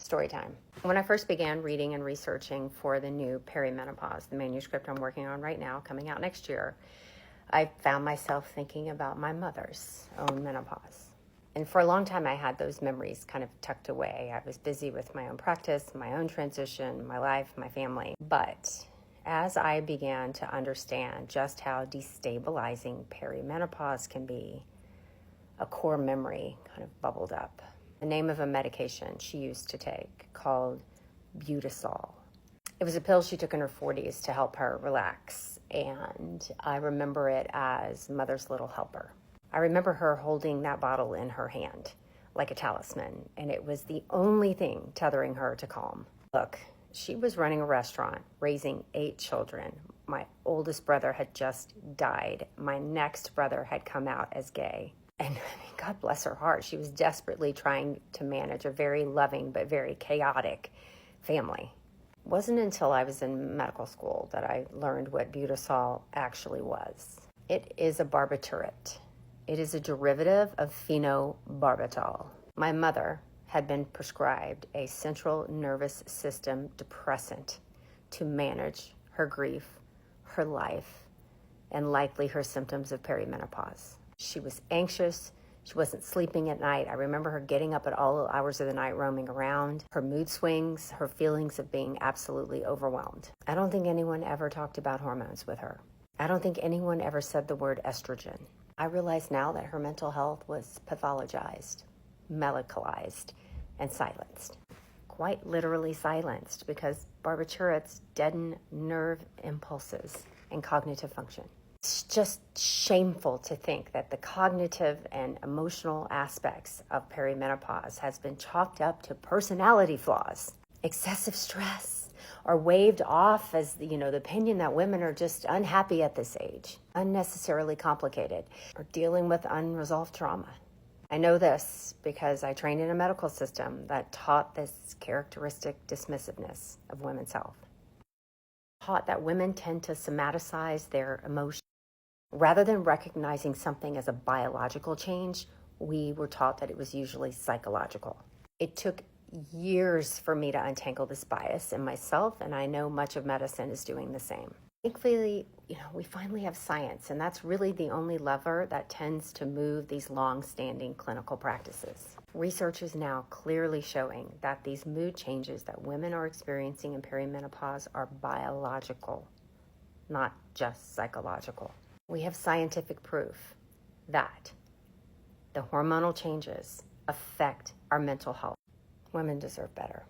Story time. When I first began reading and researching for the new Perimenopause, the manuscript I'm working on right now, coming out next year, I found myself thinking about my mother's own menopause. And for a long time, I had those memories kind of tucked away. I was busy with my own practice, my own transition, my life, my family. But as I began to understand just how destabilizing perimenopause can be, a core memory kind of bubbled up. The name of a medication she used to take called Butasol. It was a pill she took in her 40s to help her relax, and I remember it as mother's little helper. I remember her holding that bottle in her hand like a talisman, and it was the only thing tethering her to calm. Look, she was running a restaurant, raising 8 children. My oldest brother had just died. My next brother had come out as gay. And God bless her heart, she was desperately trying to manage a very loving but very chaotic family. It wasn't until I was in medical school that I learned what Butasol actually was. It is a barbiturate. It is a derivative of phenobarbital. My mother had been prescribed a central nervous system depressant to manage her grief, her life, and likely her symptoms of perimenopause. She was anxious. She wasn't sleeping at night. I remember her getting up at all hours of the night, roaming around. Her mood swings, her feelings of being absolutely overwhelmed. I don't think anyone ever talked about hormones with her. I don't think anyone ever said the word estrogen. I realize now that her mental health was pathologized, medicalized, and silenced. Quite literally silenced, because barbiturates deaden nerve impulses and cognitive function. It's just shameful to think that the cognitive and emotional aspects of perimenopause has been chalked up to personality flaws, excessive stress, or waved off as the opinion that women are just unhappy at this age, unnecessarily complicated, or dealing with unresolved trauma. I know this because I trained in a medical system that taught this characteristic dismissiveness of women's health. Taught that women tend to somaticize their emotions. Rather than recognizing something as a biological change, we were taught that it was usually psychological. It took years for me to untangle this bias in myself, and I know much of medicine is doing the same. Thankfully, we finally have science, and that's really the only lever that tends to move these long-standing clinical practices. Research is now clearly showing that these mood changes that women are experiencing in perimenopause are biological, not just psychological. We have scientific proof that the hormonal changes affect our mental health. Women deserve better.